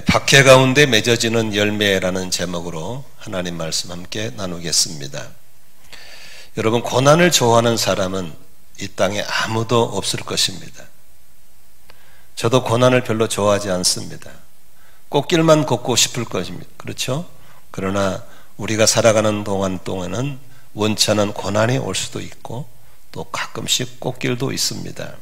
박해 가운데 맺어지는 열매라는 제목으로 하나님 말씀 함께 나누겠습니다. 여러분, 고난을 좋아하는 사람은 이 땅에 아무도 없을 것입니다. 저도 고난을 별로 좋아하지 않습니다. 꽃길만 걷고 싶을 것입니다. 그렇죠? 그러나 우리가 살아가는 동안에는 원치 않은 고난이 올 수도 있고 또 가끔씩 꽃길도 있습니다.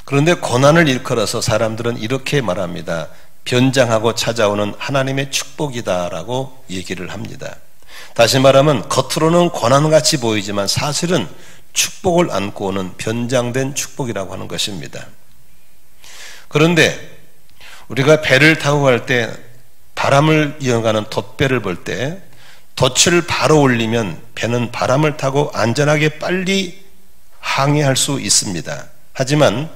그런데 고난을 일컬어서 사람들은 이렇게 말합니다. 변장하고 찾아오는 하나님의 축복이다라고 얘기를 합니다. 다시 말하면 겉으로는 고난같이 보이지만 사실은 축복을 안고 오는 변장된 축복이라고 하는 것입니다. 그런데 우리가 배를 타고 갈 때 바람을 이어가는 돛배를 볼 때 돛을 바로 올리면 배는 바람을 타고 안전하게 빨리 항해할 수 있습니다. 하지만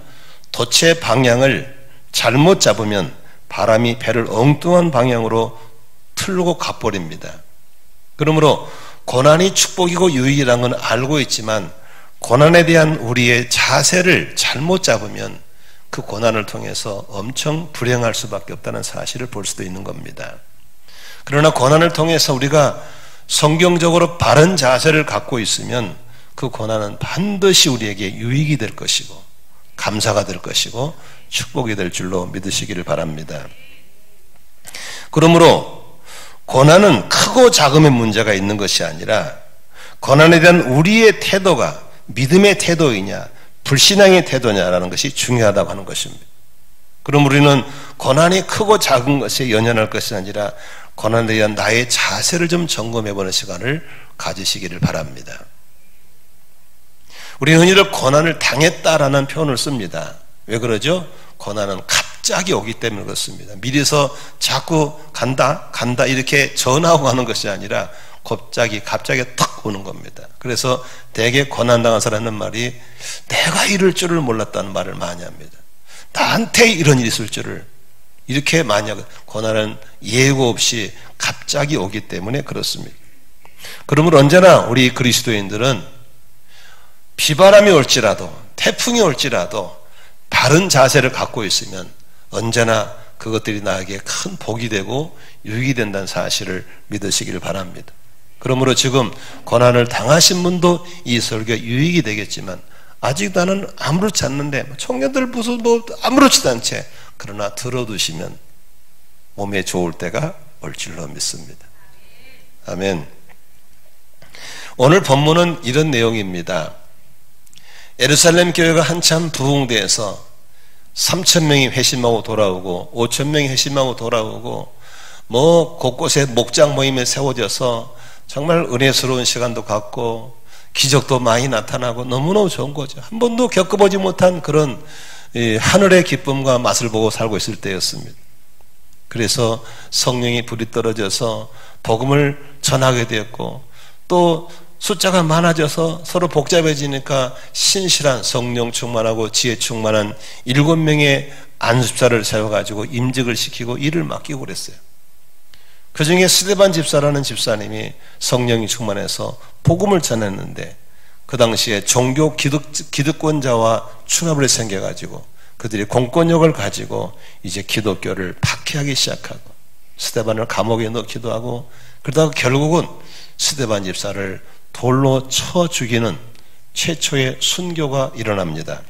돛의 방향을 잘못 잡으면 바람이 배를 엉뚱한 방향으로 틀고 가버립니다. 그러므로 고난이 축복이고 유익이라는 건 알고 있지만 고난에 대한 우리의 자세를 잘못 잡으면 그 고난을 통해서 엄청 불행할 수밖에 없다는 사실을 볼 수도 있는 겁니다. 그러나 고난을 통해서 우리가 성경적으로 바른 자세를 갖고 있으면 그 고난은 반드시 우리에게 유익이 될 것이고 감사가 될 것이고 축복이 될 줄로 믿으시기를 바랍니다. 그러므로 고난은 크고 작음의 문제가 있는 것이 아니라 고난에 대한 우리의 태도가 믿음의 태도이냐 불신앙의 태도냐라는 것이 중요하다고 하는 것입니다. 그럼 우리는 고난이 크고 작은 것에 연연할 것이 아니라 고난에 대한 나의 자세를 좀 점검해보는 시간을 가지시기를 바랍니다. 우리는 흔히들 고난을 당했다라는 표현을 씁니다. 왜 그러죠? 고난은 갑자기 오기 때문에 그렇습니다. 미리서 자꾸 간다 이렇게 전하고 가는 것이 아니라 갑자기 탁 오는 겁니다. 그래서 대개 고난당한 사람은 말이 내가 이럴 줄을 몰랐다는 말을 많이 합니다. 나한테 이런 일이 있을 줄을 이렇게 많이 하고 고난은 예고 없이 갑자기 오기 때문에 그렇습니다. 그러므로 언제나 우리 그리스도인들은 비바람이 올지라도 태풍이 올지라도 바른 자세를 갖고 있으면 언제나 그것들이 나에게 큰 복이 되고 유익이 된다는 사실을 믿으시기를 바랍니다. 그러므로 지금 고난을 당하신 분도 이 설교에 유익이 되겠지만 아직 나는 아무렇지 않는데 청년들 무슨 아무렇지도 않지 그러나 들어두시면 몸에 좋을 때가 올 줄로 믿습니다. 아멘. 오늘 본문은 이런 내용입니다. 예루살렘 교회가 한참 부흥돼서 3,000명이 회심하고 돌아오고 5,000명이 회심하고 돌아오고 곳곳에 목장 모임에 세워져서 정말 은혜스러운 시간도 갖고 기적도 많이 나타나고 너무너무 좋은 거죠. 한 번도 겪어보지 못한 그런 하늘의 기쁨과 맛을 보고 살고 있을 때였습니다. 그래서 성령이 불이 떨어져서 복음을 전하게 되었고 또 숫자가 많아져서 서로 복잡해지니까 신실한 성령 충만하고 지혜 충만한 7명의 안수자를 세워가지고 임직을 시키고 일을 맡기고 그랬어요. 그 중에 스데반 집사라는 집사님이 성령이 충만해서 복음을 전했는데 그 당시에 종교 기득권자와 충합을 생겨가지고 그들이 공권력을 가지고 이제 기독교를 박해하기 시작하고 스데반을 감옥에 넣기도 하고 그러다가 결국은 스데반 집사를 돌로 쳐 죽이는 최초의 순교가 일어납니다.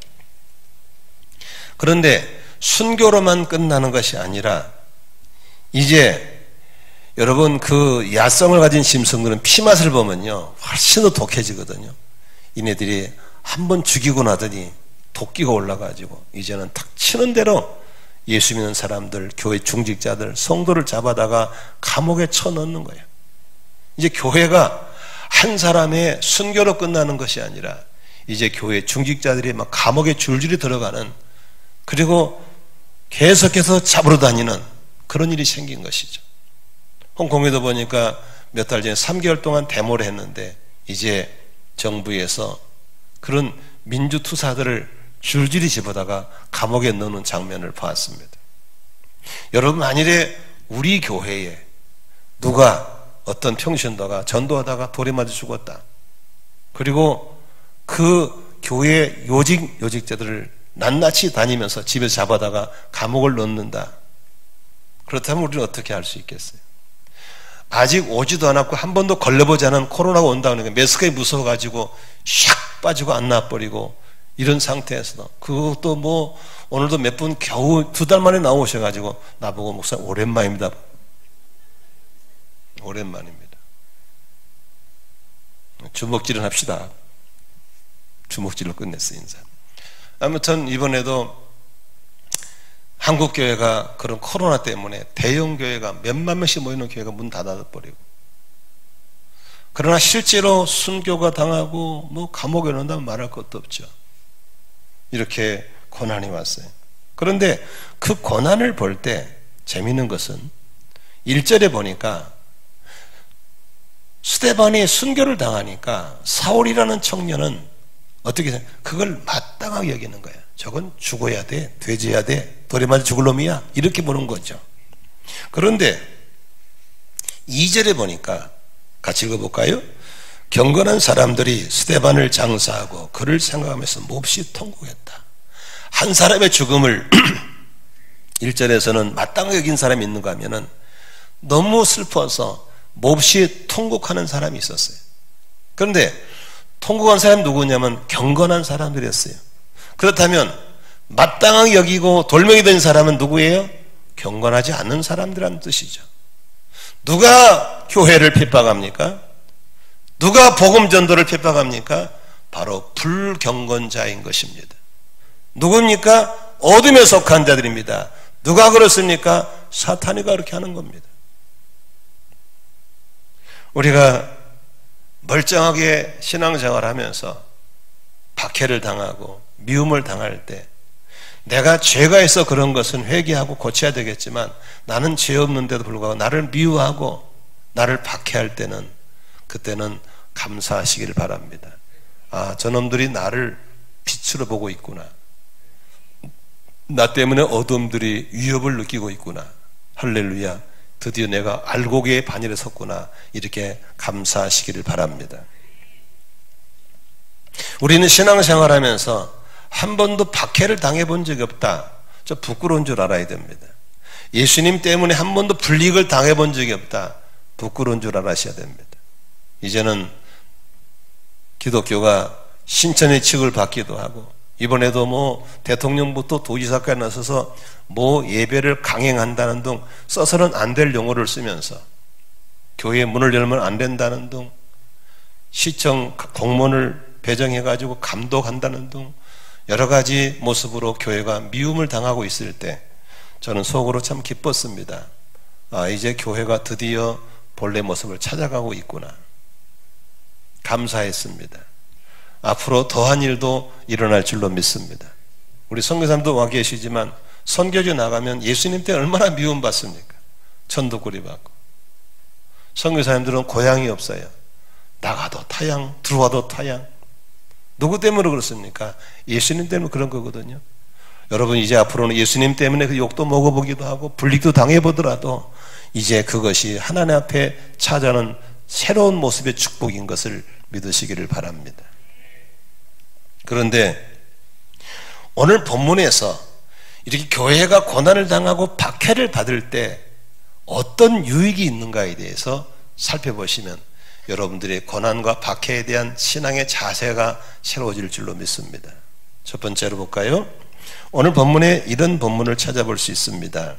그런데 순교로만 끝나는 것이 아니라 이제 여러분 그 야성을 가진 짐승들은 피맛을 보면요 훨씬 더 독해지거든요. 이네들이 한번 죽이고 나더니 도끼가 올라가지고 이제는 탁 치는 대로 예수 믿는 사람들, 교회 중직자들, 성도를 잡아다가 감옥에 쳐넣는 거예요. 이제 교회가 한 사람의 순교로 끝나는 것이 아니라 이제 교회 중직자들이 막 감옥에 줄줄이 들어가는 그리고 계속해서 잡으러 다니는 그런 일이 생긴 것이죠. 홍콩에도 보니까 몇 달 전에 3개월 동안 데모를 했는데 이제 정부에서 그런 민주투사들을 줄줄이 집어다가 감옥에 넣는 장면을 보았습니다. 여러분 만일에 우리 교회에 누가 어떤 평신도가 전도하다가 돌에 맞아 죽었다. 그리고 그 교회 요직자들을 낱낱이 다니면서 집에서 잡아다가 감옥을 넣는다. 그렇다면 우리는 어떻게 할 수 있겠어요? 아직 오지도 않았고 한 번도 걸려보지 않은 코로나가 온다는 게 마스크에 무서워가지고 샥 빠지고 안 나와버리고 이런 상태에서도 그것도 뭐 오늘도 몇 분 겨우 2달 만에 나오셔가지고 나보고 목사님 오랜만입니다. 오랜만입니다. 주먹질은 합시다. 주먹질로 끝냈어요, 인사. 아무튼 이번에도 한국교회가 그런 코로나 때문에 대형 교회가 몇만 명씩 모이는 교회가 문 닫아버리고, 그러나 실제로 순교가 당하고 뭐 감옥에 넣는다면 말할 것도 없죠. 이렇게 고난이 왔어요. 그런데 그 고난을 볼 때 재미있는 것은 1절에 보니까 스데반이 순교를 당하니까 사울이라는 청년은 어떻게 생각해요? 그걸 마땅하게 여기는 거예요. 저건 죽어야 돼, 돼져야 돼, 돌에 맞아 죽을 놈이야, 이렇게 보는 거죠. 그런데 2절에 보니까 같이 읽어볼까요? 경건한 사람들이 스데반을 장사하고 그를 생각하면서 몹시 통곡했다. 한 사람의 죽음을 1절에서는 마땅하게 여긴 사람이 있는가 하면은 너무 슬퍼서 몹시 통곡하는 사람이 있었어요. 그런데 통곡한 사람이 누구냐면 경건한 사람들이었어요. 그렇다면 마땅하게 여기고 돌멩이 된 사람은 누구예요? 경건하지 않는 사람들이라는 뜻이죠. 누가 교회를 핍박합니까? 누가 복음 전도를 핍박합니까? 바로 불경건자인 것입니다. 누굽니까? 어둠에 속한 자들입니다. 누가 그렇습니까? 사탄이가 그렇게 하는 겁니다. 우리가 멀쩡하게 신앙생활을 하면서 박해를 당하고 미움을 당할 때 내가 죄가 있어 그런 것은 회개하고 고쳐야 되겠지만 나는 죄 없는데도 불구하고 나를 미워하고 나를 박해할 때는 그때는 감사하시길 바랍니다. 아, 저놈들이 나를 빛으로 보고 있구나. 나 때문에 어둠들이 위협을 느끼고 있구나. 할렐루야. 드디어 내가 알곡의 반열에 섰구나. 이렇게 감사하시기를 바랍니다. 우리는 신앙생활 하면서 한 번도 박해를 당해본 적이 없다. 저 부끄러운 줄 알아야 됩니다. 예수님 때문에 한 번도 불이익을 당해본 적이 없다. 부끄러운 줄 알아셔야 됩니다. 이제는 기독교가 신천의 칙을 받기도 하고 이번에도 뭐 대통령부터 도지사까지 나서서 뭐 예배를 강행한다는 등 써서는 안 될 용어를 쓰면서 교회 문을 열면 안 된다는 등 시청 공무원을 배정해가지고 감독한다는 등 여러 가지 모습으로 교회가 미움을 당하고 있을 때 저는 속으로 참 기뻤습니다. 아, 이제 교회가 드디어 본래 모습을 찾아가고 있구나. 감사했습니다. 앞으로 더한 일도 일어날 줄로 믿습니다. 우리 선교사님도 와 계시지만 선교지 나가면 예수님 때 얼마나 미움받습니까? 천도꾸리 받고. 선교사님들은 고향이 없어요. 나가도 타양, 들어와도 타양. 누구 때문에 그렇습니까? 예수님 때문에 그런 거거든요. 여러분 이제 앞으로는 예수님 때문에 그 욕도 먹어보기도 하고 불릭도 당해보더라도 이제 그것이 하나님 앞에 찾아오는 새로운 모습의 축복인 것을 믿으시기를 바랍니다. 그런데 오늘 본문에서 이렇게 교회가 고난을 당하고 박해를 받을 때 어떤 유익이 있는가에 대해서 살펴보시면 여러분들의 고난과 박해에 대한 신앙의 자세가 새로워질 줄로 믿습니다. 첫 번째로 볼까요? 오늘 본문에 이런 본문을 찾아볼 수 있습니다.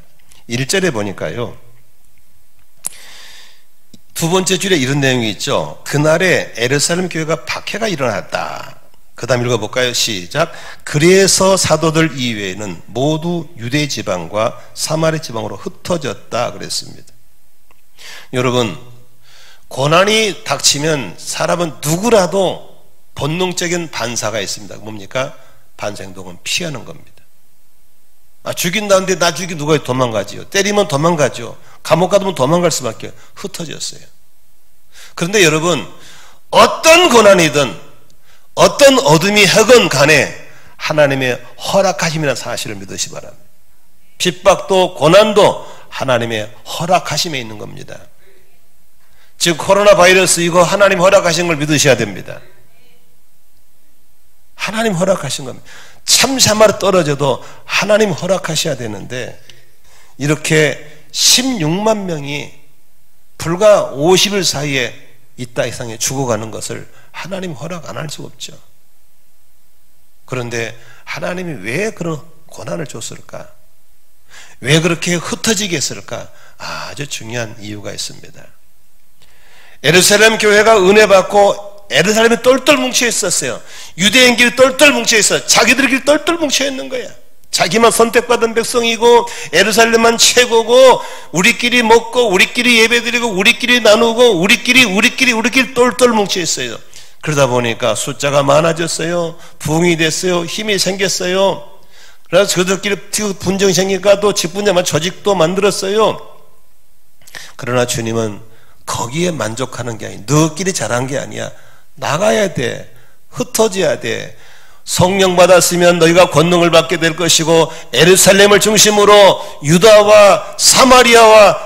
1절에 보니까요, 두 번째 줄에 이런 내용이 있죠. 그날에 예루살렘 교회가 박해가 일어났다. 그 다음 읽어볼까요? 시작. 그래서 사도들 이외에는 모두 유대 지방과 사마리 지방으로 흩어졌다 그랬습니다. 여러분, 고난이 닥치면 사람은 누구라도 본능적인 반사가 있습니다. 뭡니까? 반사행동은 피하는 겁니다. 아, 죽인다는데 나 죽이 누가 도망가지요? 때리면 도망가죠. 감옥 가두면 도망갈 수밖에. 흩어졌어요. 그런데 여러분, 어떤 고난이든 어떤 어둠이 하건 간에 하나님의 허락하심이라는 사실을 믿으시 바랍니다. 핍박도 고난도 하나님의 허락하심에 있는 겁니다. 즉 코로나 바이러스 이거 하나님 허락하신 걸 믿으셔야 됩니다. 하나님 허락하신 겁니다. 참사마로 떨어져도 하나님 허락하셔야 되는데 이렇게 16만 명이 불과 50일 사이에 이 땅에 죽어가는 것을 하나님 허락 안 할 수 없죠. 그런데 하나님이 왜 그런 고난을 줬을까? 왜 그렇게 흩어지게 했을까? 아주 중요한 이유가 있습니다. 예루살렘 교회가 은혜 받고 예루살렘에 똘똘 뭉쳐 있었어요. 유대인끼리 똘똘 뭉쳐 있어요. 자기들끼리 똘똘 뭉쳐 있는 거야. 자기만 선택받은 백성이고 예루살렘만 최고고 우리끼리 먹고 우리끼리 예배드리고 우리끼리 나누고 우리끼리 똘똘 뭉쳐 있어요. 그러다 보니까 숫자가 많아졌어요. 부흥이 됐어요. 힘이 생겼어요. 그래서 저들끼리 분쟁이 생기니까 또 직분자만 조직도 만들었어요. 그러나 주님은 거기에 만족하는 게 아니야. 너끼리 잘한 게 아니야. 나가야 돼. 흩어져야 돼. 성령 받았으면 너희가 권능을 받게 될 것이고 예루살렘을 중심으로 유다와 사마리아와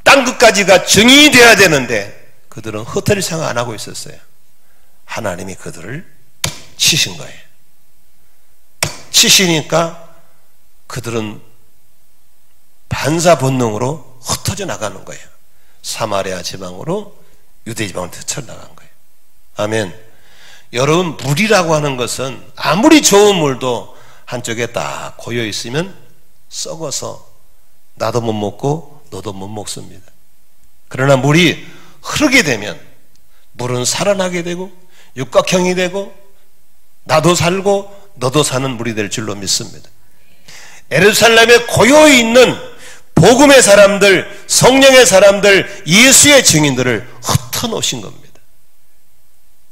땅끝까지가 증인이 돼야 되는데 그들은 흩어질 생각 안 하고 있었어요. 하나님이 그들을 치신 거예요. 치시니까 그들은 반사 본능으로 흩어져 나가는 거예요. 사마리아 지방으로 유대 지방으로 흩어져 나간 거예요. 아멘. 여러분, 물이라고 하는 것은 아무리 좋은 물도 한쪽에 딱 고여 있으면 썩어서 나도 못 먹고 너도 못 먹습니다. 그러나 물이 흐르게 되면 물은 살아나게 되고 육각형이 되고 나도 살고 너도 사는 물이 될 줄로 믿습니다. 예루살렘에 고여 있는 복음의 사람들, 성령의 사람들, 예수의 증인들을 흩어놓으신 겁니다.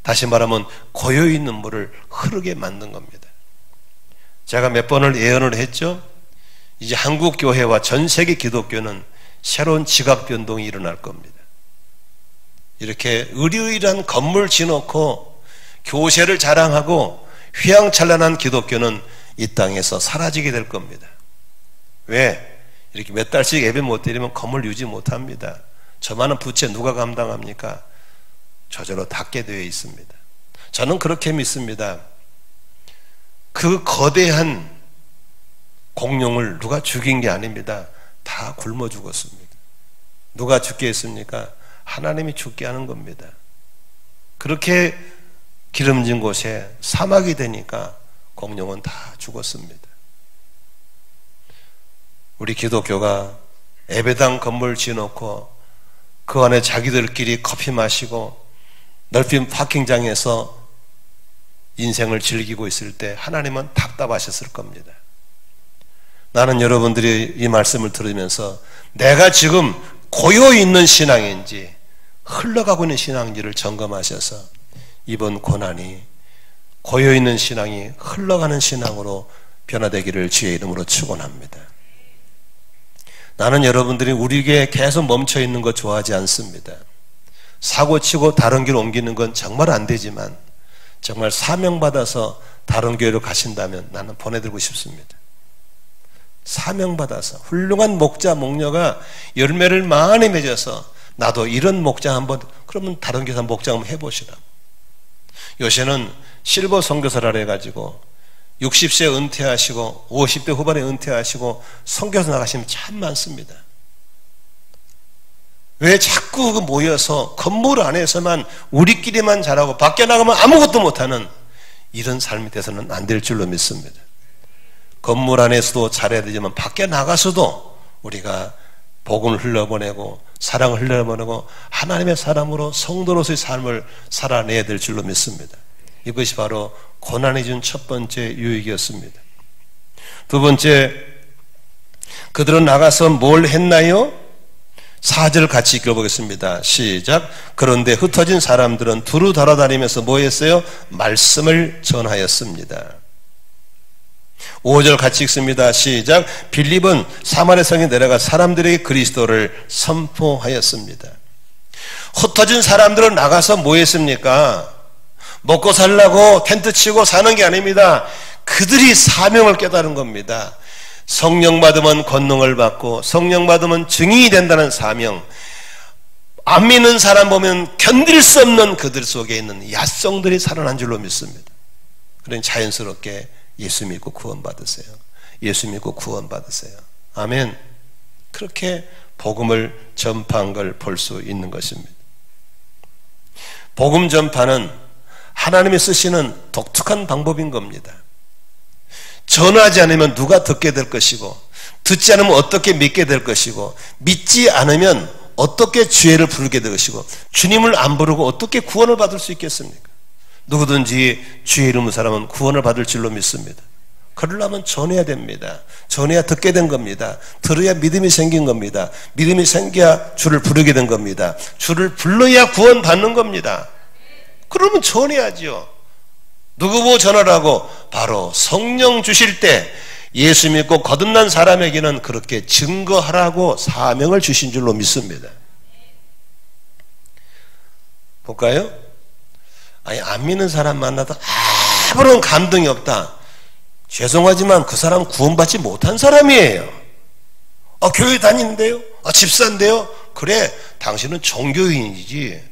다시 말하면 고여있는 물을 흐르게 만든 겁니다. 제가 몇 번을 예언을 했죠. 이제 한국 교회와 전 세계 기독교는 새로운 지각 변동이 일어날 겁니다. 이렇게 의리의리한 건물 지놓고 교세를 자랑하고 휘황찬란한 기독교는 이 땅에서 사라지게 될 겁니다. 왜? 이렇게 몇 달씩 예배 못 드리면 건물 유지 못합니다. 저만한 부채 누가 감당합니까? 저절로 닫게 되어 있습니다. 저는 그렇게 믿습니다. 그 거대한 공룡을 누가 죽인 게 아닙니다. 다 굶어 죽었습니다. 누가 죽게 했습니까? 하나님이 죽게 하는 겁니다. 그렇게 기름진 곳에 사막이 되니까 공룡은 다 죽었습니다. 우리 기독교가 예배당 건물 지어놓고 그 안에 자기들끼리 커피 마시고 넓은 파킹장에서 인생을 즐기고 있을 때 하나님은 답답하셨을 겁니다. 나는 여러분들이 이 말씀을 들으면서 내가 지금 고여있는 신앙인지 흘러가고 있는 신앙인지를 점검하셔서 이번 고난이 고여있는 신앙이 흘러가는 신앙으로 변화되기를 주의 이름으로 축원합니다. 나는 여러분들이 우리에게 계속 멈춰있는 거 좋아하지 않습니다. 사고치고 다른 길로 옮기는 건 정말 안 되지만 정말 사명받아서 다른 교회로 가신다면 나는 보내드리고 싶습니다. 사명받아서 훌륭한 목자 목녀가 열매를 많이 맺어서 나도 이런 목장 한번 그러면 다른 교회 목장 한번 해보시라고. 요새는 실버 선교사라 해가지고 60세 은퇴하시고 50대 후반에 은퇴하시고 선교사 나가시면 참 많습니다. 왜 자꾸 모여서 건물 안에서만 우리끼리만 잘하고 밖에 나가면 아무것도 못하는 이런 삶이 돼서는 안 될 줄로 믿습니다. 건물 안에서도 잘해야 되지만 밖에 나가서도 우리가 복음을 흘려보내고 사랑을 흘려보내고 하나님의 사람으로 성도로서의 삶을 살아내야 될 줄로 믿습니다. 이것이 바로 고난이 준 첫 번째 유익이었습니다. 두 번째, 그들은 나가서 뭘 했나요? 4절 같이 읽어보겠습니다. 시작. 그런데 흩어진 사람들은 두루 돌아다니면서 뭐 했어요? 말씀을 전하였습니다. 5절 같이 읽습니다. 시작. 빌립은 사마리아 성에 내려가 사람들에게 그리스도를 선포하였습니다. 흩어진 사람들은 나가서 뭐 했습니까? 먹고 살라고 텐트 치고 사는 게 아닙니다. 그들이 사명을 깨달은 겁니다. 성령 받으면 권능을 받고 성령 받으면 증인이 된다는 사명. 안 믿는 사람 보면 견딜 수 없는 그들 속에 있는 야성들이 살아난 줄로 믿습니다. 그러니 자연스럽게 예수 믿고 구원 받으세요. 예수 믿고 구원 받으세요. 아멘. 그렇게 복음을 전파한 걸 볼 수 있는 것입니다. 복음 전파는 하나님이 쓰시는 독특한 방법인 겁니다. 전하지 않으면 누가 듣게 될 것이고, 듣지 않으면 어떻게 믿게 될 것이고, 믿지 않으면 어떻게 주의를 부르게 될 것이고, 주님을 안 부르고 어떻게 구원을 받을 수 있겠습니까? 누구든지 주의 이름의 사람은 구원을 받을 줄로 믿습니다. 그러려면 전해야 됩니다. 전해야 듣게 된 겁니다. 들어야 믿음이 생긴 겁니다. 믿음이 생겨야 주를 부르게 된 겁니다. 주를 불러야 구원 받는 겁니다. 그러면 전해야죠. 누구 보고 전하라고? 바로 성령 주실 때 예수 믿고 거듭난 사람에게는 그렇게 증거하라고 사명을 주신 줄로 믿습니다. 볼까요? 아니, 안 믿는 사람 만나도 아무런 감동이 없다. 죄송하지만 그 사람 구원받지 못한 사람이에요. 교회 다니는데요? 집사인데요? 그래, 당신은 종교인이지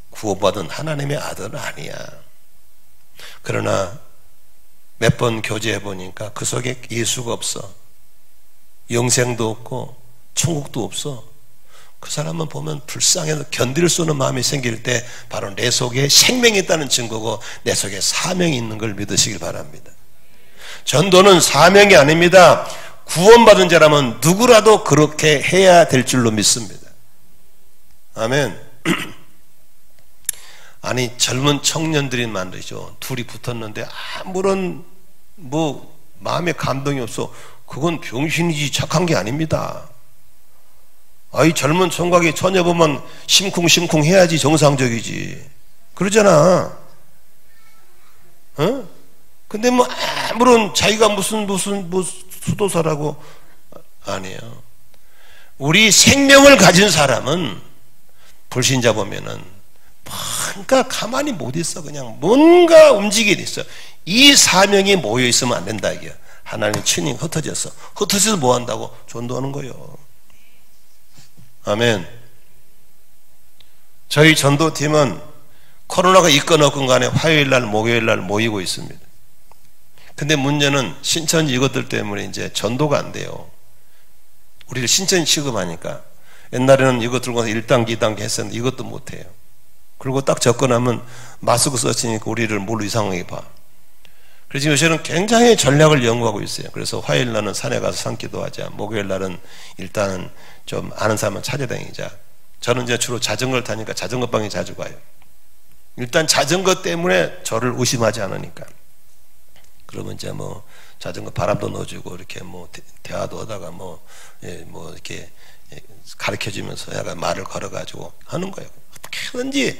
구원받은 하나님의 아들은 아니야. 그러나 몇 번 교제해 보니까 그 속에 예수가 없어. 영생도 없고 천국도 없어. 그 사람만 보면 불쌍해서 견딜 수 없는 마음이 생길 때 바로 내 속에 생명이 있다는 증거고 내 속에 사명이 있는 걸 믿으시길 바랍니다. 전도는 사명이 아닙니다. 구원받은 자라면 누구라도 그렇게 해야 될 줄로 믿습니다. 아멘. 아니, 젊은 청년들이 말이죠. 둘이 붙었는데 아무런 마음에 감동이 없어. 그건 병신이지 착한 게 아닙니다. 이 젊은 총각이 처녀 보면 심쿵심쿵 해야지 정상적이지. 그러잖아. 근데 아무런 자기가 무슨 수도사라고 아니에요. 우리 생명을 가진 사람은 불신자 보면은 뭔가 가만히 못 있어. 그냥 뭔가 움직이게 있어. 이 사명이 모여 있으면 안 된다 이게. 하나님의 친히 흩어져서 뭐 한다고? 전도하는 거예요. 아멘. 저희 전도팀은 코로나가 있건 없건 간에 화요일날 목요일날 모이고 있습니다. 근데 문제는 신천지 이것들 때문에 이제 전도가 안 돼요. 우리를 신천지 취급하니까. 옛날에는 이거 들고 가서 1단계 2단계 했었는데 이것도 못해요. 그리고 딱 접근하면 마스크 썼으니까 우리를 뭘로 이상하게 봐. 그래서 요새는 굉장히 전략을 연구하고 있어요. 그래서 화요일 날은 산에 가서 산기도 하자. 목요일 날은 일단은 좀 아는 사람은 찾아다니자. 저는 이제 주로 자전거를 타니까 자전거방에 자주 가요. 일단 자전거 때문에 저를 의심하지 않으니까. 그러면 이제 자전거 바람도 넣어주고 이렇게 대화도 하다가 이렇게 가르쳐주면서 약간 말을 걸어가지고 하는 거예요. 어떻게든지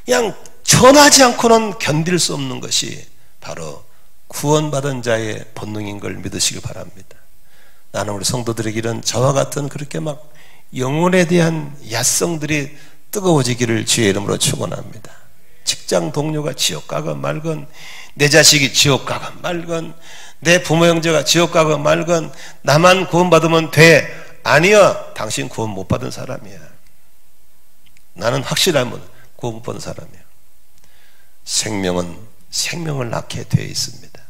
그냥 전하지 않고는 견딜 수 없는 것이 바로 구원받은 자의 본능인 걸 믿으시기 바랍니다. 나는 우리 성도들에게 이런 저와 같은 그렇게 영혼에 대한 야성들이 뜨거워지기를 주의 이름으로 축원합니다. 직장 동료가 지옥 가건 말건, 내 자식이 지옥 가건 말건, 내 부모 형제가 지옥 가건 말건, 나만 구원받으면 돼. 아니야, 당신 구원 못 받은 사람이야. 나는 확실하면 구원 못 받은 사람이야. 생명은 생명을 낳게 되어 있습니다.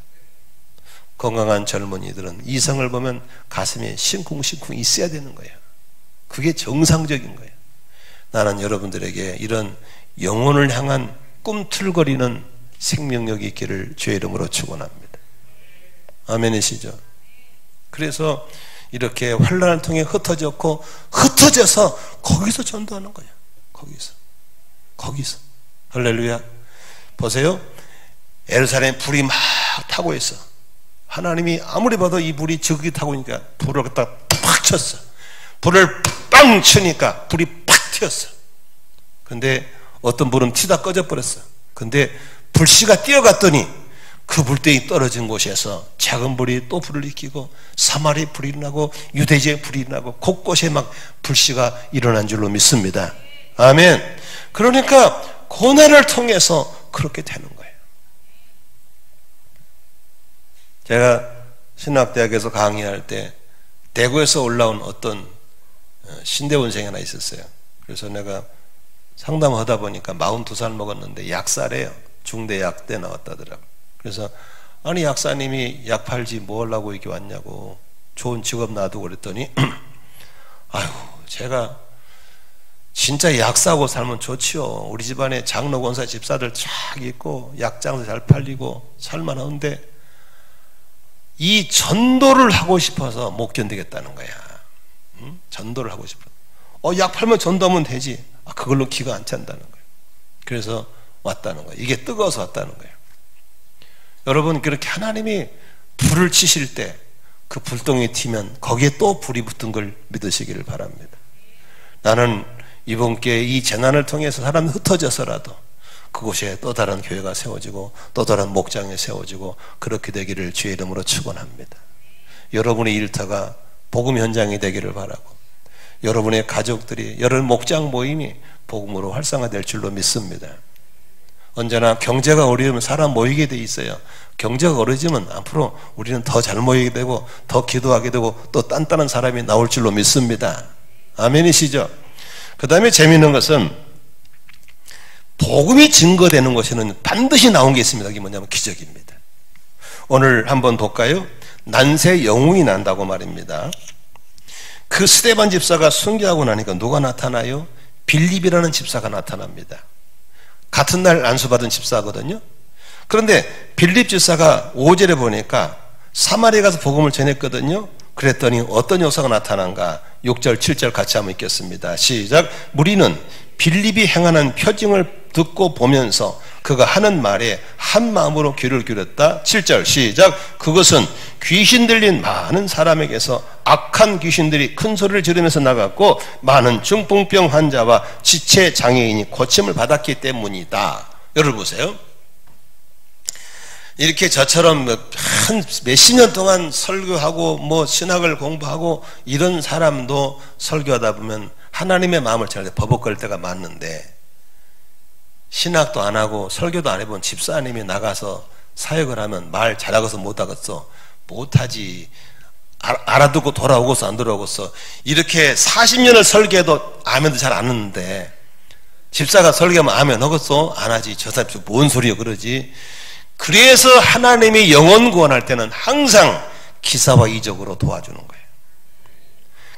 건강한 젊은이들은 이성을 보면 가슴에 싱쿵싱쿵 있어야 되는 거예요. 그게 정상적인 거예요. 나는 여러분들에게 이런 영혼을 향한 꿈틀거리는 생명력이 있기를 주의 이름으로 축원합니다. 아멘이시죠? 그래서 이렇게 환난을 통해 흩어졌고 흩어져서 거기서 전도하는 거예요. 거기서 할렐루야. 보세요. 예루살렘에 불이 막 타고 있어. 하나님이 아무리 봐도 이 불이 저기 타고 있으니까 불을 갖다 팍 쳤어. 불을 빵 치니까 불이 팍 튀었어. 근데 어떤 불은 튀다 꺼져버렸어. 근데 불씨가 뛰어갔더니 그 불대이 떨어진 곳에서 작은 불이 또 불을 일으키고 사마리 불이 나고 유대지에 불이 나고 곳곳에 막 불씨가 일어난 줄로 믿습니다. 아멘. 그러니까 고난을 통해서 그렇게 되는 거예요. 제가 신학대학에서 강의할 때 대구에서 올라온 어떤 신대원생이 하나 있었어요. 그래서 내가 상담하다 보니까 42살 먹었는데 약사래요. 중대 약대 나왔다더라고. 그래서 아니 약사님이 약 팔지 뭐 하려고 이렇게 왔냐고, 좋은 직업 놔두고 그랬더니 아유 제가 진짜 약 사고 살면 좋지요. 우리 집안에 장로, 권사, 집사들 쫙 있고 약장도 잘 팔리고 살만한데 이 전도를 하고 싶어서 못 견디겠다는 거야. 응? 전도를 하고 싶어. 약 팔면 전도하면 되지. 그걸로 기가 안 찬다는 거예요. 그래서 왔다는 거예요. 이게 뜨거워서 왔다는 거예요. 여러분, 그렇게 하나님이 불을 치실 때 그 불덩이 튀면 거기에 또 불이 붙은 걸 믿으시기를 바랍니다. 나는 이번 기회에 이 재난을 통해서 사람이 흩어져서라도 그곳에 또 다른 교회가 세워지고 또 다른 목장이 세워지고 그렇게 되기를 주의 이름으로 축원합니다. 여러분의 일터가 복음 현장이 되기를 바라고 여러분의 가족들이 여러분 목장 모임이 복음으로 활성화될 줄로 믿습니다. 언제나 경제가 어려우면 사람 모이게 돼 있어요. 경제가 어려지면 앞으로 우리는 더 잘 모이게 되고 더 기도하게 되고 또 단단한 사람이 나올 줄로 믿습니다. 아멘이시죠? 그 다음에 재미있는 것은 복음이 증거되는 것에는 반드시 나온 게 있습니다. 그게 뭐냐면 기적입니다. 오늘 한번 볼까요? 난세 영웅이 난다고 말입니다. 그 스데반 집사가 순교하고 나니까 누가 나타나요? 빌립이라는 집사가 나타납니다. 같은 날 안수받은 집사거든요. 그런데 빌립 집사가 5절에 보니까 사마리아에 가서 복음을 전했거든요. 그랬더니 어떤 요소가 나타난가? 6절 7절 같이 한번 읽겠습니다. 시작. 무리는 빌립이 행하는 표징을 듣고 보면서 그가 하는 말에 한 마음으로 귀를 기울였다. 7절 시작. 그것은 귀신 들린 많은 사람에게서 악한 귀신들이 큰 소리를 지르면서 나갔고 많은 중풍병 환자와 지체 장애인이 고침을 받았기 때문이다. 여러분 보세요. 이렇게 저처럼 한 몇십 년 동안 설교하고 신학을 공부하고 이런 사람도 설교하다 보면 하나님의 마음을 잘 버벅거릴 때가 많은데 신학도 안 하고 설교도 안 해본 집사님이 나가서 사역을 하면 말 잘하고서 못하겠어. 못하지. 알아듣고 돌아오고서 안 돌아오고서 이렇게 40년을 설교해도 아멘도 잘 안 하는데 집사가 설교하면 아멘 하겠어? 안 하지. 저 사람 뭔 소리요 그러지. 그래서 하나님이 영혼 구원할 때는 항상 기사와 이적으로 도와주는 거예요.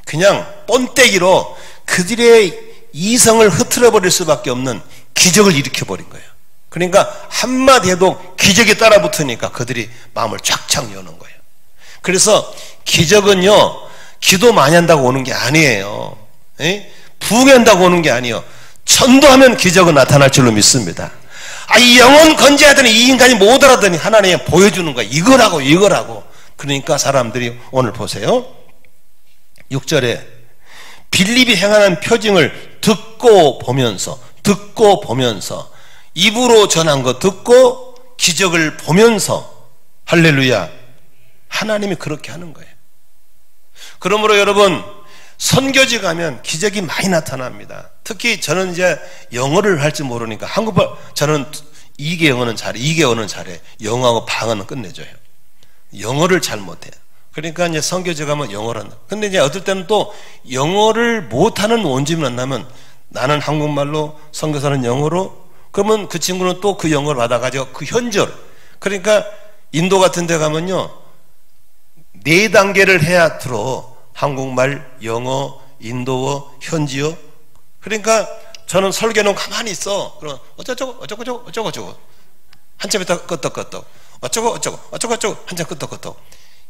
그냥 뻔때기로 그들의 이성을 흐트러버릴 수밖에 없는 기적을 일으켜버린 거예요. 그러니까 한마디 해도 기적이 따라붙으니까 그들이 마음을 쫙쫙 여는 거예요. 그래서 기적은요 기도 많이 한다고 오는 게 아니에요. 부흥한다고 오는 게 아니에요. 전도하면 기적은 나타날 줄로 믿습니다. 이 영혼 건져야 되는 이 인간이 못 알아더니 하나님이 보여주는 거야. 이거라고. 그러니까 사람들이 오늘 보세요. 6절에 빌립이 행하는 표징을 듣고 보면서 입으로 전한 거 듣고 기적을 보면서 할렐루야. 하나님이 그렇게 하는 거예요. 그러므로 여러분 선교지 가면 기적이 많이 나타납니다. 특히 저는 이제 영어를 할 줄 모르니까 한국말 저는 2개 영어는 잘해. 영어하고 방언은 끝내줘요. 영어를 잘 못해요. 그러니까 이제 선교지 가면 영어를 한다. 근데 이제 어떨 때는 또 영어를 못하는 원주민 만나면 나는 한국말로 선교사는 영어로 그러면 그 친구는 또 그 영어를 받아가지고 그 현절 그러니까 인도 같은 데 가면요 4단계를 해야 들어. 한국말, 영어, 인도어, 현지어. 그러니까 저는 설교는 가만히 있어. 그럼 어쩌고 한참 있다가 끄떡끄떡 어쩌고 한참 끄떡끄떡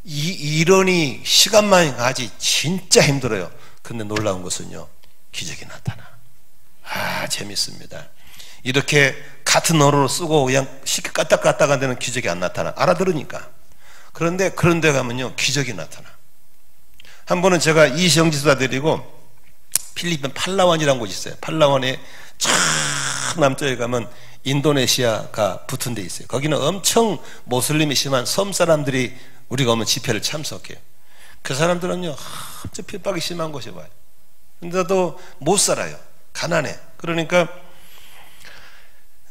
이러니 시간만 가지 진짜 힘들어요. 근데 놀라운 것은요 기적이 나타나. 재밌습니다. 이렇게 같은 언어로 쓰고 그냥 쉽게 까딱까딱 안 되는 기적이 안 나타나. 알아들으니까. 그런데 그런 데 가면요 기적이 나타나. 한 번은 제가 이시영 지사 데리고 필리핀 팔라완이라는 곳이 있어요. 팔라완에 저 남쪽에 가면 인도네시아가 붙은 데 있어요. 거기는 엄청 모슬림이 심한 섬 사람들이 우리가 오면 집회를 참석해요. 그 사람들은요 아주 핍박이 심한 곳에 와요. 근데도 못 살아요. 가난해. 그러니까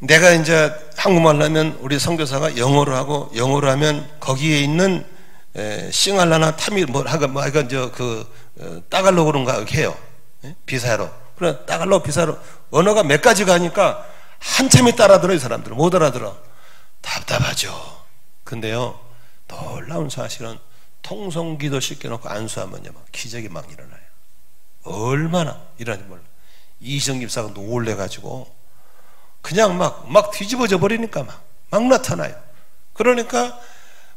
내가 이제 한국말로 하면 우리 선교사가 영어로 하고 영어로 하면 거기에 있는 싱할라나 타밀 따갈로 그런가 해요. 비사로. 그래 따갈로 비사로 언어가 몇 가지가 하니까 한참이 따라들어요. 사람들은 못 알아들어. 답답하죠. 근데요 놀라운 사실은 통성기도 시켜놓고 안수하면요 막 기적이 막 일어나요. 얼마나 일하는지 몰라. 이희정 집사가 놀래가지고 그냥 막 뒤집어져 버리니까 막 나타나요. 그러니까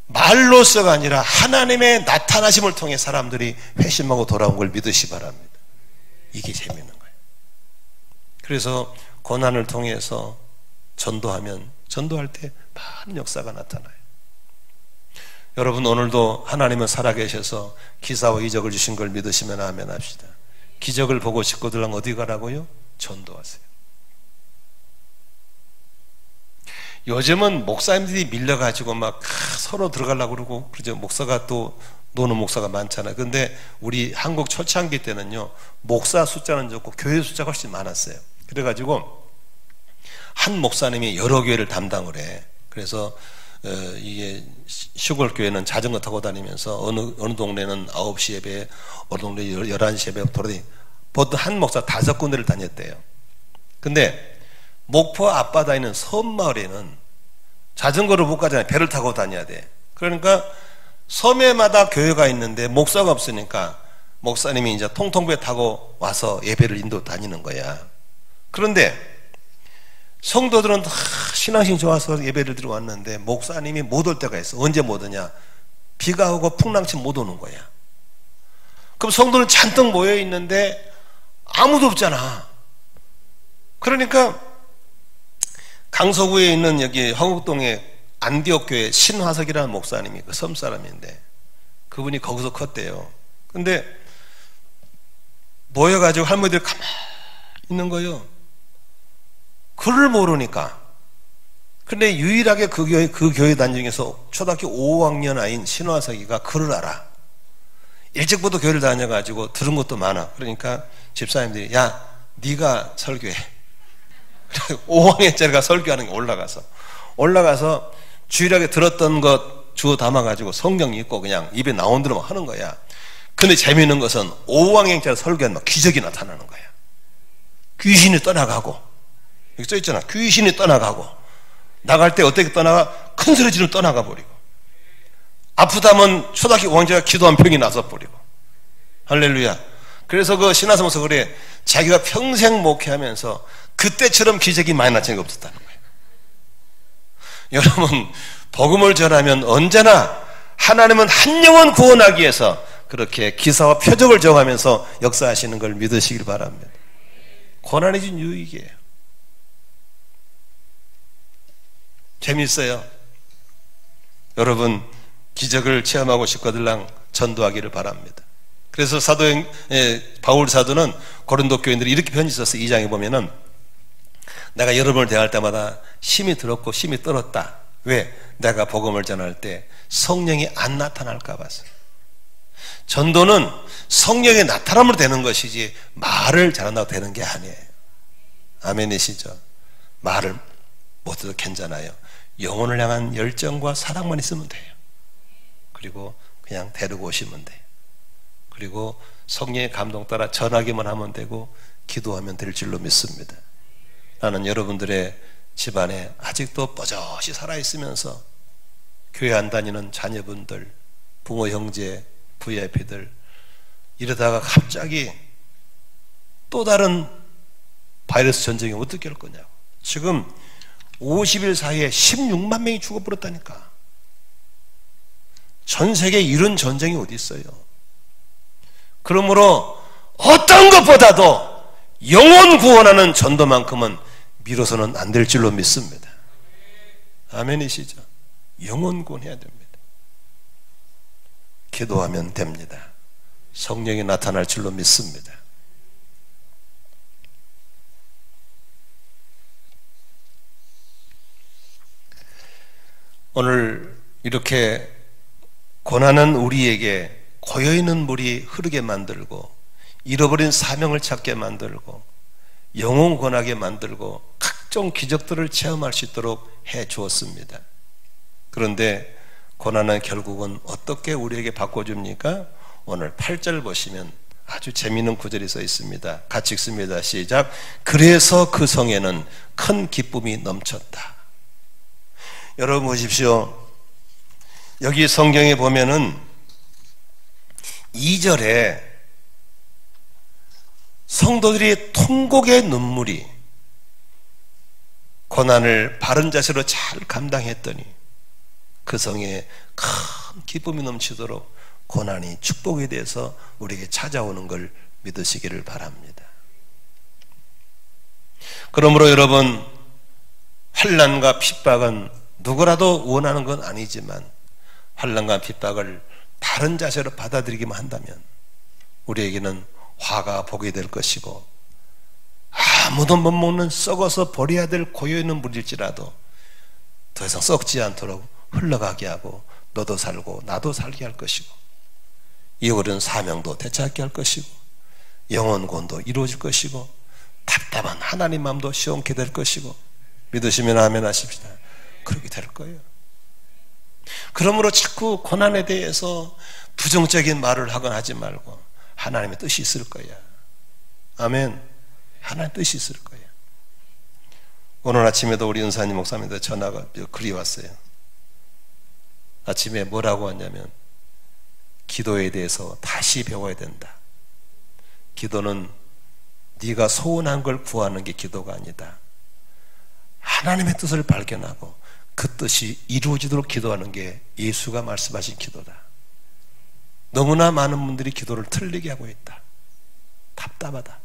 말로서가 아니라 하나님의 나타나심을 통해 사람들이 회심하고 돌아온 걸 믿으시 바랍니다. 이게 재밌는 거예요. 그래서 고난을 통해서 전도할 때 많은 역사가 나타나요. 여러분, 오늘도 하나님은 살아계셔서 기사와 이적을 주신 걸 믿으시면 아멘 합시다. 기적을 보고 싶거들랑 어디 가라고요? 전도하세요. 요즘은 목사님들이 밀려가지고 막 서로 들어가려고 그러고 그러죠. 목사가 또 노는 목사가 많잖아요. 근데 우리 한국 초창기 때는요, 목사 숫자는 적고 교회 숫자가 훨씬 많았어요. 그래가지고 한 목사님이 여러 교회를 담당을 해. 그래서 이게 시골 교회는 자전거 타고 다니면서 어느 동네는 9시 예배, 어느 동네 11시 예배 돌아다니. 보통 한 목사 5군데를 다녔대요. 근데 목포 앞바다에 있는 섬마을에는 자전거를 못 가잖아요. 배를 타고 다녀야 돼. 그러니까 섬에마다 교회가 있는데 목사가 없으니까 목사님이 이제 통통배 타고 와서 예배를 인도 다니는 거야. 그런데 성도들은 다 신앙심 좋아서 예배를 들어왔는데 목사님이 못 올 때가 있어. 언제 못 오냐? 비가 오고 풍랑치 못 오는 거야. 그럼 성도는 잔뜩 모여 있는데 아무도 없잖아. 그러니까 강서구에 있는 여기 화곡동에 안디옥교회 신화석이라는 목사님이 그 섬 사람인데 그분이 거기서 컸대요. 근데 모여가지고 할머니들 가만히 있는 거예요. 글을 모르니까. 근데 유일하게 그 교회 단중에서 초등학교 5학년 아이인 신화석이가 글을 알아. 일찍부터 교회를 다녀가지고 들은 것도 많아. 그러니까 집사님들이 야, 네가 설교해. 5학년짜리가 설교하는 게 올라가서 주일하게 들었던 것 주워 담아가지고 성경 읽고 그냥 입에 나온 대로 하는 거야. 근데 재미있는 것은 5학년짜리 설교하면 기적이 나타나는 거야. 귀신이 떠나가고, 여기 써있잖아. 귀신이 떠나가고, 나갈 때 어떻게 떠나가? 큰 소리 지르면 떠나가 버리고, 아프다면 초등학교 5학년짜리가 기도한 병이 나서 버리고. 할렐루야. 그래서 그 신화서면서 그래, 자기가 평생 목회하면서 그때처럼 기적이 많이 나타난 게 없었다는 거예요. 여러분, 복음을 전하면 언제나 하나님은 한 영혼 구원하기 위해서 그렇게 기사와 표적을 정하면서 역사하시는 걸 믿으시길 바랍니다. 고난이 준 유익이에요. 재미있어요. 여러분, 기적을 체험하고 싶거들랑 전도하기를 바랍니다. 그래서 바울 사도는 고린도 교인들이 이렇게 편지 썼어. 2장에 보면은 내가 여러분을 대할 때마다 심히 들었고 심히 떨었다. 왜? 내가 복음을 전할 때 성령이 안 나타날까 봐서. 전도는 성령의 나타남으로 되는 것이지 말을 잘한다고 되는 게 아니에요. 아멘이시죠? 말을 못해도 괜찮아요. 영혼을 향한 열정과 사랑만 있으면 돼요. 그리고 그냥 데리고 오시면 돼요. 그리고 성령의 감동 따라 전하기만 하면 되고 기도하면 될 줄로 믿습니다. 나는 여러분들의 집안에 아직도 뻗어시 살아있으면서 교회 안 다니는 자녀분들, 부모, 형제, VIP들 이러다가 갑자기 또 다른 바이러스 전쟁이 어떻게 할 거냐고. 지금 50일 사이에 16만 명이 죽어버렸다니까. 전 세계에 이런 전쟁이 어디 있어요. 그러므로 어떤 것보다도 영혼 구원하는 전도만큼은 미뤄서는 안 될 줄로 믿습니다. 아멘이시죠? 영혼 구원해야 됩니다. 기도하면 됩니다. 성령이 나타날 줄로 믿습니다. 오늘 이렇게 고난은 우리에게 고여있는 물이 흐르게 만들고 잃어버린 사명을 찾게 만들고 영혼 권하게 만들고 각종 기적들을 체험할 수 있도록 해 주었습니다. 그런데 고난은 결국은 어떻게 우리에게 바꿔줍니까? 오늘 8절 보시면 아주 재미있는 구절이 써 있습니다. 같이 읽습니다. 시작. 그래서 그 성에는 큰 기쁨이 넘쳤다. 여러분 보십시오. 여기 성경에 보면은 2절에 성도들이 통곡의 눈물이 고난을 바른 자세로 잘 감당했더니 그 성에 큰 기쁨이 넘치도록 고난이 축복에 대해서 우리에게 찾아오는 걸 믿으시기를 바랍니다. 그러므로 여러분, 환난과 핍박은 누구라도 원하는 건 아니지만 환난과 핍박을 바른 자세로 받아들이기만 한다면 우리에게는 화가 복이 될 것이고, 아무도 못 먹는 썩어서 버려야 될 고여있는 물일지라도 더 이상 썩지 않도록 흘러가게 하고 너도 살고 나도 살게 할 것이고, 이어오른 사명도 되찾게 할 것이고, 영혼권도 이루어질 것이고, 답답한 하나님 마음도 시원케 될 것이고, 믿으시면 아멘 하십시다. 그렇게 될 거예요. 그러므로 자꾸 고난에 대해서 부정적인 말을 하거나 하지 말고 하나님의 뜻이 있을 거야. 아멘. 하나님의 뜻이 있을 거예요. 오늘 아침에도 우리 은사님 목사님한테 전화가 글이 왔어요. 아침에 뭐라고 왔냐면, 기도에 대해서 다시 배워야 된다. 기도는 네가 소원한 걸 구하는 게 기도가 아니다. 하나님의 뜻을 발견하고 그 뜻이 이루어지도록 기도하는 게 예수가 말씀하신 기도다. 너무나 많은 분들이 기도를 틀리게 하고 있다. 답답하다.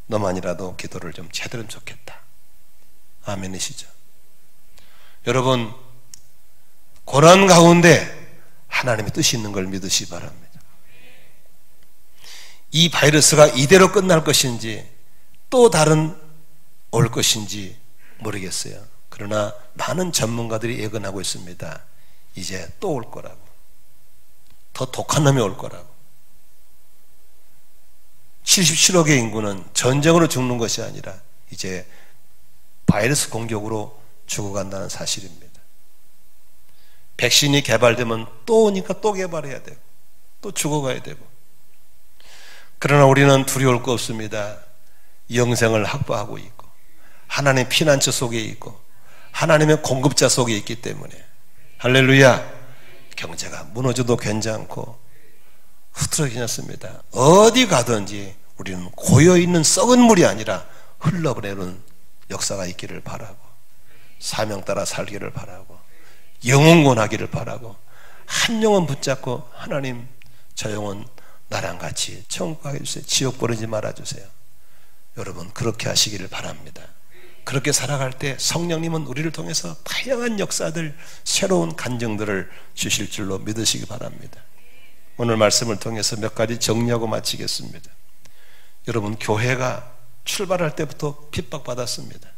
너만이라도 기도를 좀 제대로 하면 좋겠다. 아멘이시죠? 여러분, 고난 가운데 하나님의 뜻이 있는 걸 믿으시기 바랍니다. 이 바이러스가 이대로 끝날 것인지 또 다른 올 것인지 모르겠어요. 그러나 많은 전문가들이 예언하고 있습니다. 이제 또 올 거라고. 더 독한 놈이 올 거라고. 77억의 인구는 전쟁으로 죽는 것이 아니라 이제 바이러스 공격으로 죽어간다는 사실입니다. 백신이 개발되면 또 오니까 또 개발해야 되고 또 죽어가야 되고. 그러나 우리는 두려울 거 없습니다. 영생을 확보하고 있고 하나님의 피난처 속에 있고 하나님의 공급자 속에 있기 때문에, 할렐루야, 경제가 무너져도 괜찮고 흐트러지지 않습니다. 어디 가든지 우리는 고여있는 썩은 물이 아니라 흘러버리는 역사가 있기를 바라고, 사명 따라 살기를 바라고, 영원하기를 바라고, 한 영혼 붙잡고 하나님 저 영혼 나랑 같이 천국 가게 해주세요. 지옥 보내지 말아주세요. 여러분, 그렇게 하시기를 바랍니다. 그렇게 살아갈 때 성령님은 우리를 통해서 다양한 역사들, 새로운 간증들을 주실 줄로 믿으시기 바랍니다. 오늘 말씀을 통해서 몇 가지 정리하고 마치겠습니다. 여러분, 교회가 출발할 때부터 핍박받았습니다.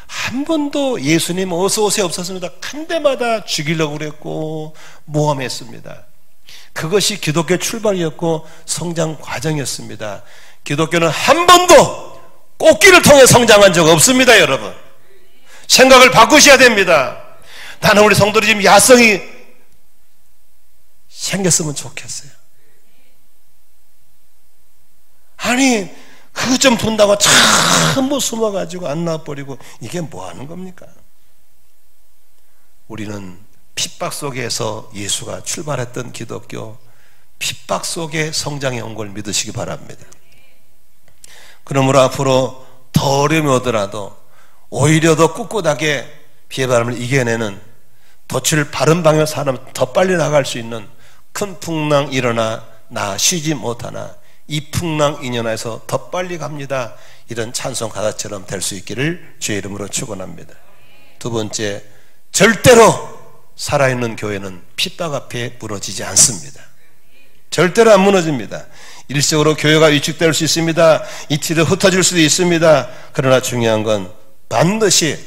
한 번도 예수님 어서 오세요 없었습니다. 한 대마다 죽이려고 그랬고 모함했습니다. 그것이 기독교의 출발이었고 성장 과정이었습니다. 기독교는 한 번도 꽃길을 통해 성장한 적 없습니다. 여러분, 생각을 바꾸셔야 됩니다. 나는 우리 성도들이 지금 야성이 생겼으면 좋겠어요. 아니, 그거 좀 본다고 전부 숨어가지고 안 나와버리고 이게 뭐 하는 겁니까? 우리는 핍박 속에서 예수가 출발했던 기독교, 핍박 속에 성장해 온 걸 믿으시기 바랍니다. 그러므로 앞으로 더 어려움이 오더라도 오히려 더 꿋꿋하게 비바람을 이겨내는, 덫을 바른 방향으로 사람 더 빨리 나갈 수 있는, 큰 풍랑 일어나 나 쉬지 못하나 이 풍랑 인연에서 더 빨리 갑니다, 이런 찬송 가사처럼 될 수 있기를 주의 이름으로 축원합니다. 두 번째, 절대로 살아있는 교회는 핍박 앞에 무너지지 않습니다. 절대로 안 무너집니다. 일시적으로 교회가 위축될 수 있습니다. 이틀에 흩어질 수도 있습니다. 그러나 중요한 건 반드시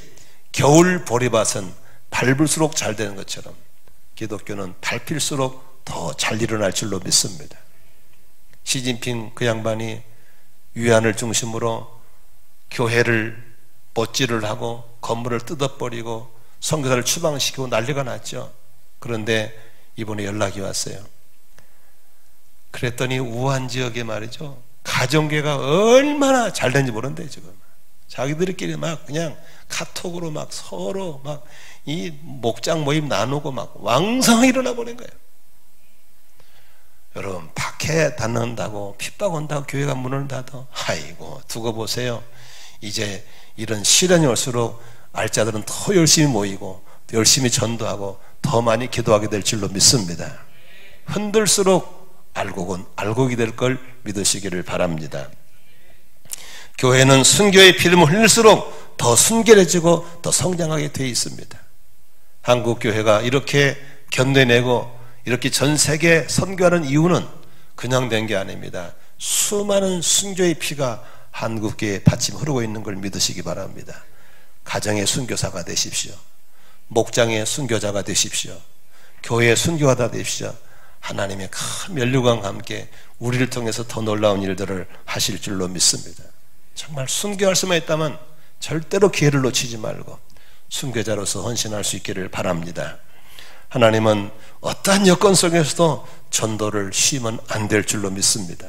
겨울 보리밭은 밟을수록 잘 되는 것처럼 기독교는 밟힐수록 더 잘 일어날 줄로 믿습니다. 시진핑 그 양반이 위안을 중심으로 교회를 못질을 하고 건물을 뜯어버리고 선교사를 추방시키고 난리가 났죠. 그런데 이번에 연락이 왔어요. 그랬더니 우한 지역에 말이죠, 가정계가 얼마나 잘 되는지 모른대. 지금 자기들끼리 막 그냥 카톡으로 막 서로 막 이 목장 모임 나누고 막 왕성하게 일어나 버린 거예요. 여러분, 박해 닫는다고, 핍박 온다고 교회가 문을 닫아. 아이고, 두고 보세요. 이제 이런 시련이 올수록 알짜들은 더 열심히 모이고 열심히 전도하고 더 많이 기도하게 될 줄로 믿습니다. 흔들수록 알곡이 될 걸 믿으시기를 바랍니다. 교회는 순교의 피름을 흘릴수록 더 순결해지고 더 성장하게 되어 있습니다. 한국 교회가 이렇게 견뎌내고 이렇게 전 세계에 선교하는 이유는 그냥 된 게 아닙니다. 수많은 순교의 피가 한국교회에 받침 흐르고 있는 걸 믿으시기 바랍니다. 가정의 순교사가 되십시오. 목장의 순교자가 되십시오. 교회의 순교하다 되십시오. 하나님의 큰 면류관과 함께 우리를 통해서 더 놀라운 일들을 하실 줄로 믿습니다. 정말 순교할 수만 있다면 절대로 기회를 놓치지 말고 순교자로서 헌신할 수 있기를 바랍니다. 하나님은 어떠한 여건 속에서도 전도를 쉬면 안 될 줄로 믿습니다.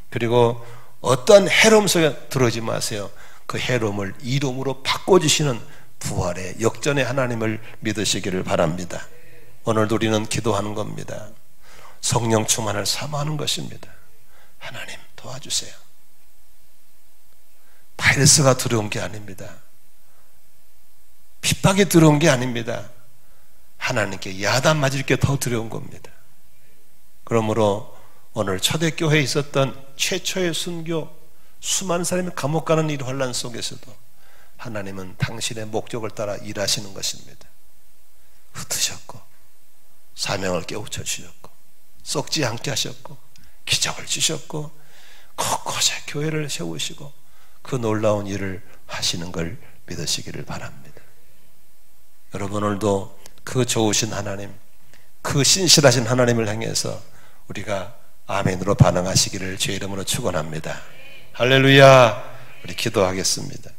그리고 어떠한 해로움 속에 들어오지 마세요. 그 해로움을 이로움으로 바꿔주시는 부활의 역전의 하나님을 믿으시기를 바랍니다. 오늘도 우리는 기도하는 겁니다. 성령 충만을 사모하는 것입니다. 하나님 도와주세요. 바이러스가 들어온 게 아닙니다. 핍박이 들어온 게 아닙니다. 하나님께 야단 맞을 게 더 들어온 겁니다. 그러므로 오늘 초대교회에 있었던 최초의 순교, 수많은 사람이 감옥 가는 이 혼란 속에서도 하나님은 당신의 목적을 따라 일하시는 것입니다. 흩으셨고 사명을 깨우쳐 주셨고 썩지 않게 하셨고 기적을 주셨고 곳곳에 교회를 세우시고 그 놀라운 일을 하시는 걸 믿으시기를 바랍니다. 여러분, 오늘도 그 좋으신 하나님, 그 신실하신 하나님을 향해서 우리가 아멘으로 반응하시기를 주의 이름으로 축원합니다. 할렐루야. 우리 기도하겠습니다.